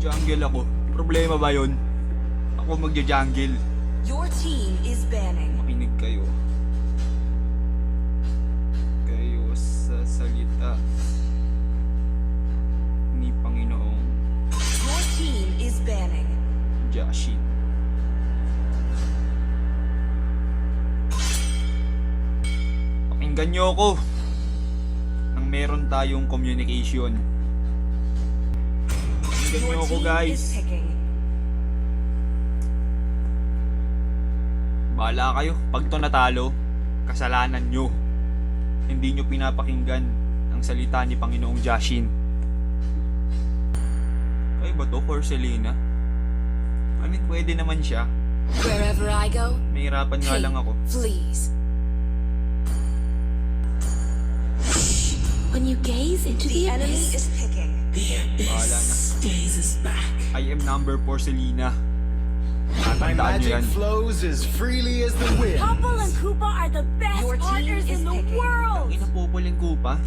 Jungle ako. Problema ba yun? Ako magja-jungle. Your team is banning. Makinig kayo. Kayo sa salita ni Panginoong Your team is banning. Jashin. Pakinggan nyo ako nang meron tayong communication. Pakinggan nyo Your ako team guys. is picking. Bahala kayo. Pag to natalo, kasalanan nyo. Hindi nyo pinapakinggan ang salita ni Panginoong Jashin. Ay ba to? Corselina? I mean, pwede naman siya. Wherever I go, Mahirapan nga lang ako. flees. When you gaze into The the enemy abyss, is picking. Bahala na. stays us back. I am number 4 Selena. My Tandaan nyo magic yan. flows as freely as the wind. Popple and Koopa are the best Your team partners is in the picking. world! Inapupulin ko pa.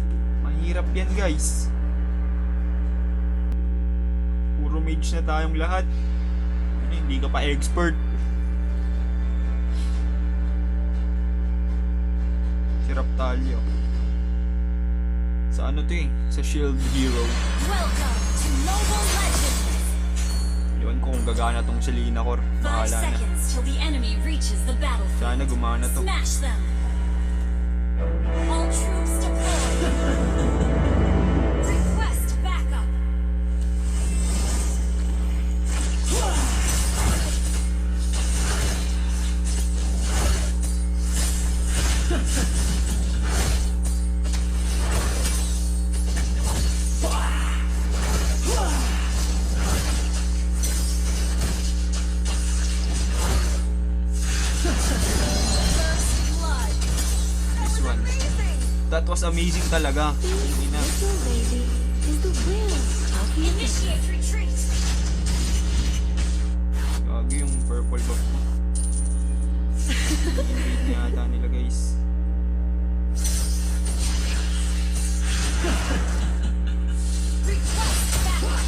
Mahirap yan guys. Puro mage na tayong lahat. Ano, hindi ka pa expert. Si Raptalio. Sa ano to eh? Sa Shield Hero. Welcome to Mobile Legends! Yun kung gagana tong Selena Core. 5 Bahala na. seconds till the enemy reaches the battlefield. Sana gumana to. Smash them! All troops deployed! Request backup! First blood! This one. That was amazing talaga. Hindi na. Little lady is the will of the abyss. Initiate retreat! Gagi yung purple buff ko. Invade na yata nila guys. Request backup!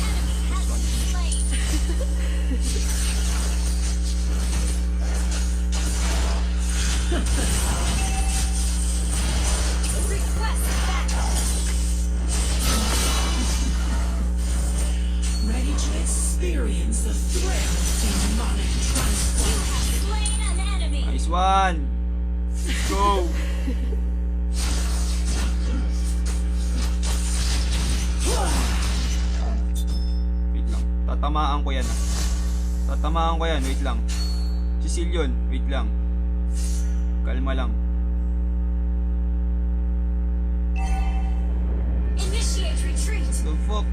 Enemy has been slain! Request backup! Ready to experience the thrill of demonic transport. You have slain an enemy! Nice one! Let's go! Wait lang. Tatamaan ko yan ah. Tatamaan ko yan. Wait lang. Sicilian. Wait lang. Kalma lang. Initiate retreat! The fuck?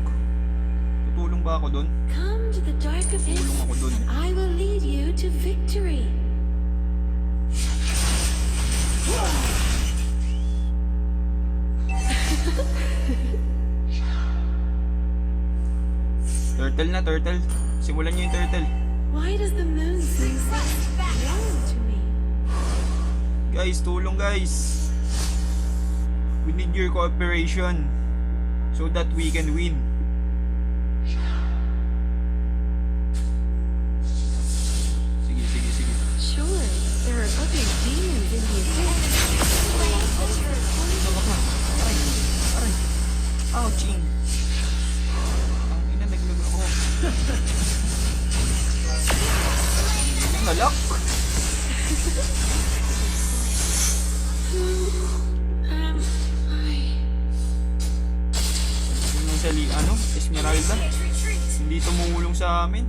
Tutulong ba ako dun? Come to the dark abyss, Tulong ako dun. and I will lead you to victory. Turtle na, turtle. Simulan niyo yung turtle. Why does the moon seem so Request backup! warm to me? Guys, tulong guys. We need your cooperation so that we can win. Sige, sige, sige. Sure, there are other demons in the abyss. Tumawak na. Aray. Aray. Ouching. Ang ina, naglag ako. Nalak. Yung sa ano? Esmeralda. Initiate retreat! Hindi tumulong sa amin.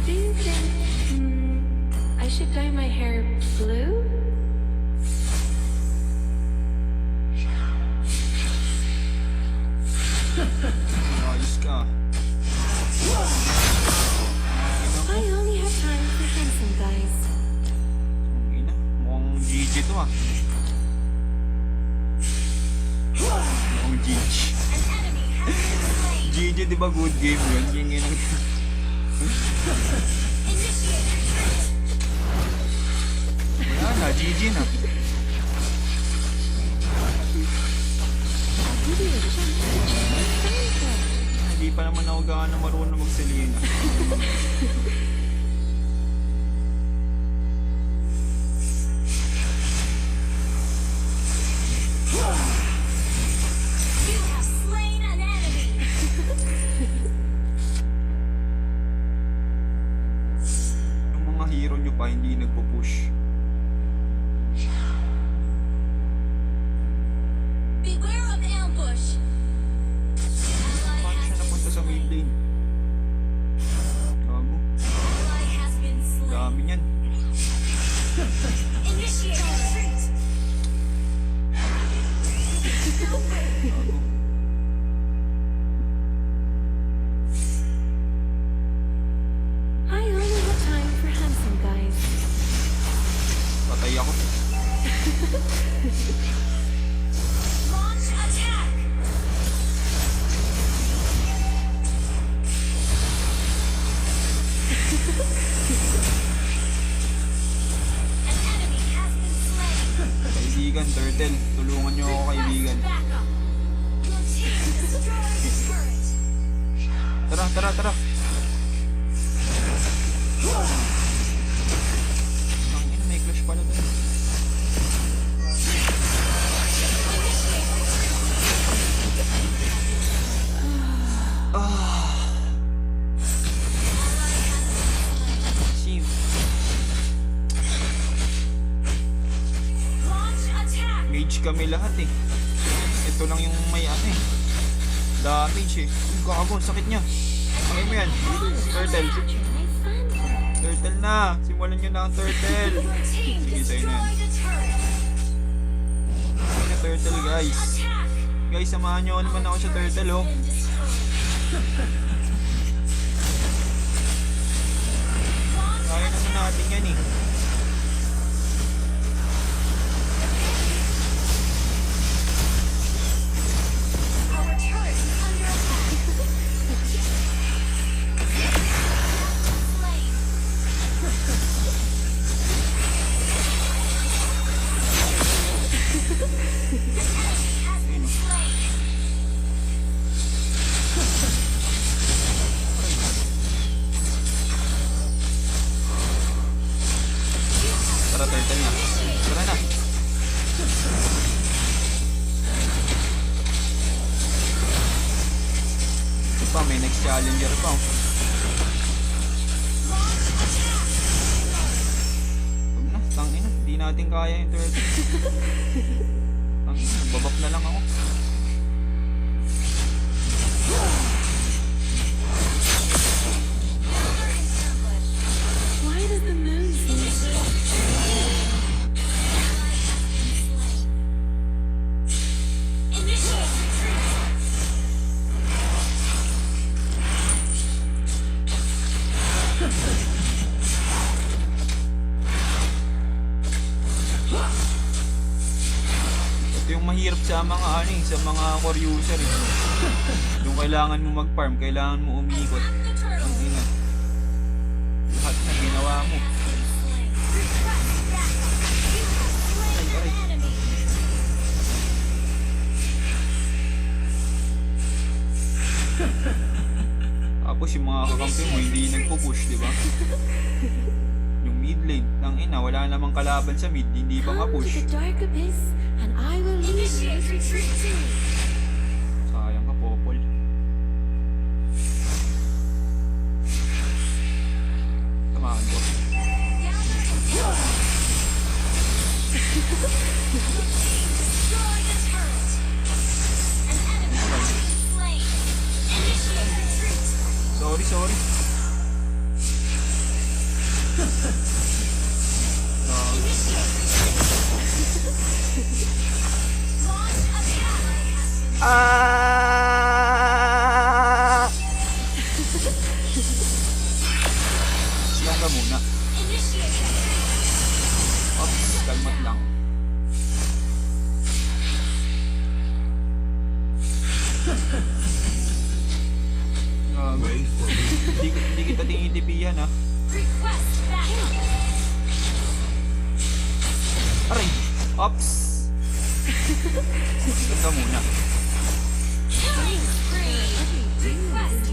Do you think I should dye my hair blue? Ayos ka. I only have time for handsome guys. Ang ina, mukhang GG to ah. Mukhang GG. An enemy has been slain! GG, di ba good game yun? Yung yun ang... Initiate retreat! Wala na, GG na. I'll give you a chance to change my soundtrack. Hindi hindi pa naman ako gaano marunong mag-Selena. You have slain an enemy. Yung mga hero nyo pa hindi nagpo-push. Beware of ambush. Ally Paano siya napunta sa mid lane? Gago. has been slain. Dami niyan. Initiate retreat. Gago. I only have time for handsome guys. Patay ako. Launch attack. An enemy has been slain. Kaibigan, turtle. Tulungan nyo ako, kaibigan. Request backup. Your team destroyed the turret. Tara, tara, tara. Ang ina, may clash pala doon. Shiv. Launch attack. Mage kami lahat eh. Ito lang yung may ano eh. Damage eh. Uy, gago, sakit niya. Pakay mo yan. Turtle. My fan. Turtle na. Simulan nyo na ang turtle. Your team Sige, sa'yo na yan. destroyed a turret. Ay na turtle guys. Attack. Guys, samahan nyo naman ako sa turtle oh. Been destroyed. Launch Kaya naman natin yan eh. Our turret is under attack. Slain. Has been slain. Tara turtle na. Tara na. Ito pa, may next challenger pa oh. Huwag na, tangina. Hindi natin kaya yung turtle. Tangina, babak na lang ako. Why does the moon seem so Initiate retreat. Ito yung mahirap sa mga ano eh, sa mga core user eh. Yung kailangan mo mag-farm, kailangan mo umikot. Attack the turtle. Ang ina. Lahat na ginawa mo. Request backup. You have slain Ay, ay. an enemy. Tapos yung mga kakampi mo hindi nagpo-push, di ba? Yung mid lane, nang ina, wala namang kalaban sa mid, hindi pa Come to nga-push. the dark abyss, and I will lead you. Initiate retreat. Sayang ka, Popol. Tamahan ko. Destroy the turret. An enemy has been slain. Initiate retreat. Sorry, sorry. Launch attack. Lang ka muna. Initiate retreat. Ops, kalmat lang. Hindi kita tinitipihan ha. Request backup. Aray! Ops! Ganda muna. Killing spree. Request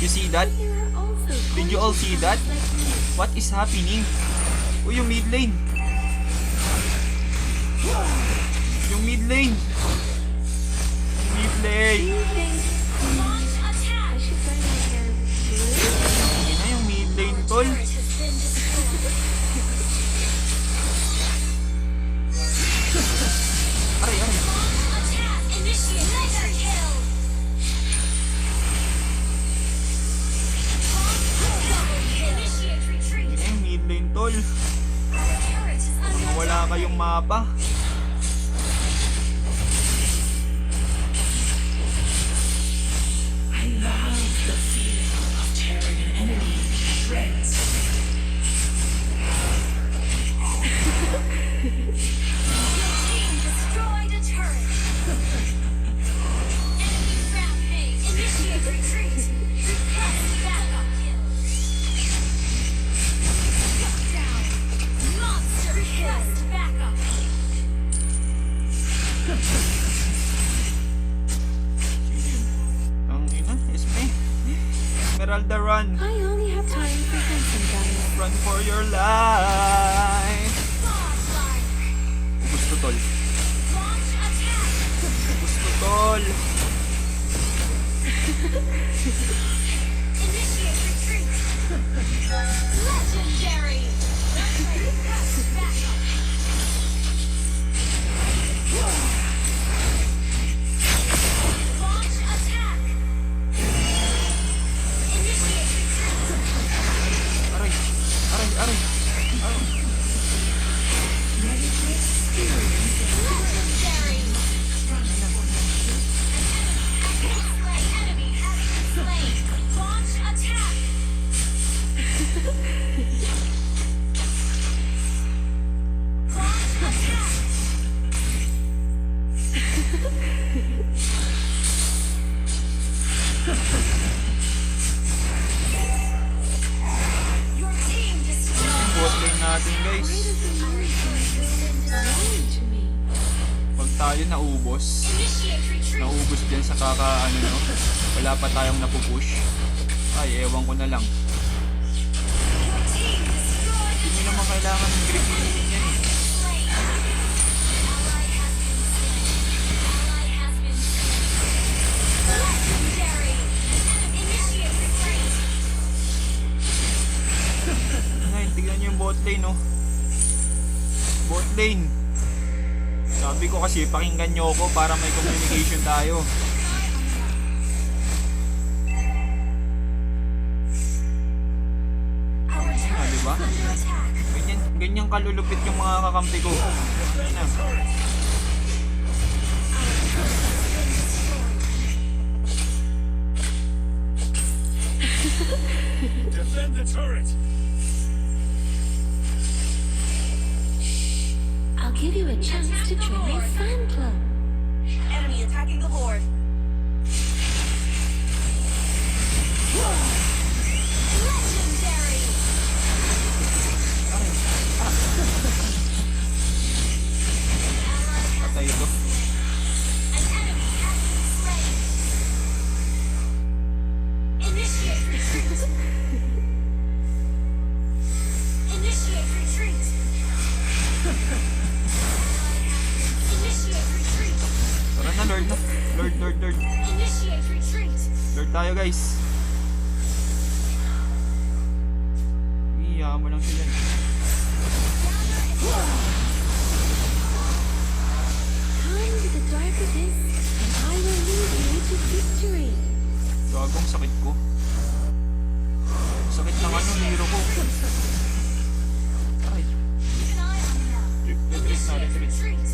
you see that? There are also Did you all see that? like me. What is happening? Uy, yung mid lane. Yung mid lane. Mid Do lane. you think Launch attack. I should dye my hair blue? Ina yung mid lane, tol. Turret has been destroyed. Aray, aray. Attack. Initiate. Mega kill. Double kill. Initiate retreat. Ina yung mid lane, tol. Our turret is under Wala kayong mapa. team destroyed a turret. Enemy rampage. Initiate retreat. Request backup kill. Shut down. Monster request backup. Ang ina, Esme. Esmeralda, run. I only have time for handsome guys. Run for your life. Godlike. Gusto, tol. Launch attack. Gusto, tol. Initiate retreat. Legendary. Request backup. Launch attack. Initiate retreat. Aray, aray, aray. Legendary. An enemy has been slain. Launch attack. Launch attack. Your team destroyed. Bot lane natin, guys. Lying to me. Pag tayo naubos, Initiate retreat. naubos dyan sa ano no, wala pa tayong napupush. Ay, ewan ko na lang. Your team destroyed. Hindi naman kailangan ng grip meeting yan eh. Slain. Ally has been slain. Ally has been slain. Legendary. Initiate retreat. Ngayon, tignan nyo yung bot lane, no? Bot lane. Sabi ko kasi, pakinggan nyo ako para may communication tayo. Our turret diba? is under attack. Ganyan kalulupit yung mga kakampi ko. Ayun na. Defend the turret! I'll give you a chance to join my fan club. Enemy attacking the horde. Legendary. Patay ito. An enemy has been slain. Initiate retreat. Initiate retreat. Initiate retreat. Tara na, Lord na. Lord. Initiate retreat. Lord tayo, guys. Iyakan mo lang sila. Come to the dark abyss, and I will lead you to victory. Gagong sakit ko. Sakit ng ano, hero ko. Ay, Keep an eye on them. retreat na, Initiate retreat. retreat.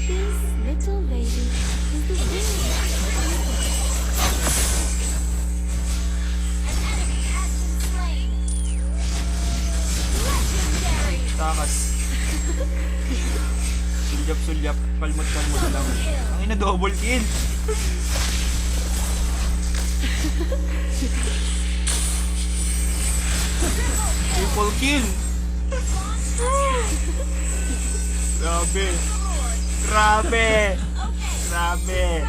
This little lady is the winner. An enemy has been slain. Legendary. Takas. Sulyap, palmot lang. Ang ina, double kill. Triple kill. Grabe. Grabe. Grabe.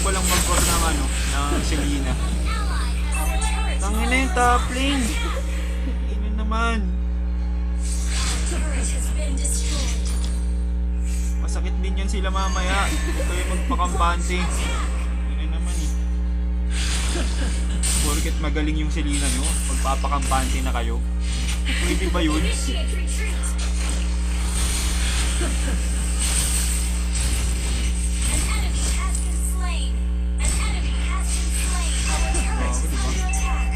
ko lang mag-core ng ano, ng Selena. Tangin na yung top lane. Ina naman. Turret has been destroyed. Masakit din yan sila mamaya. Huwag kayo magpakampante. Ina naman eh. Porket magaling yung Selena nyo, magpapakampante na kayo. Pwede ba yun? Initiate retreat. An enemy has been slain. An enemy has been slain. Our turret is under attack.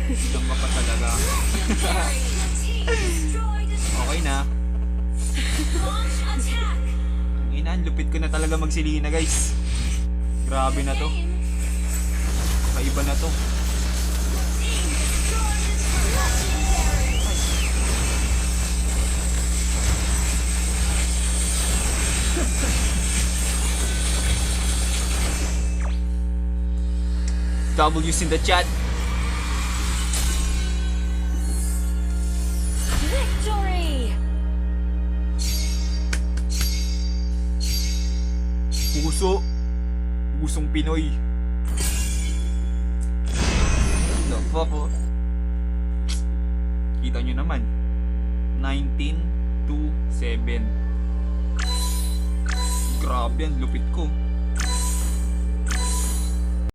Diyan ka pa talaga. Carry the team destroyed the Okay na. launch attack. Ang ina, ang lupit ko na talaga mag-Selena guys. Grabe na to. Team Kakaiba na to. destroyed the legendary. W's in the chat. Victory! Puso. Pusong Pinoy. The fuck oh. Kita nyo naman. 19-7. Grabe yan, lupit ko.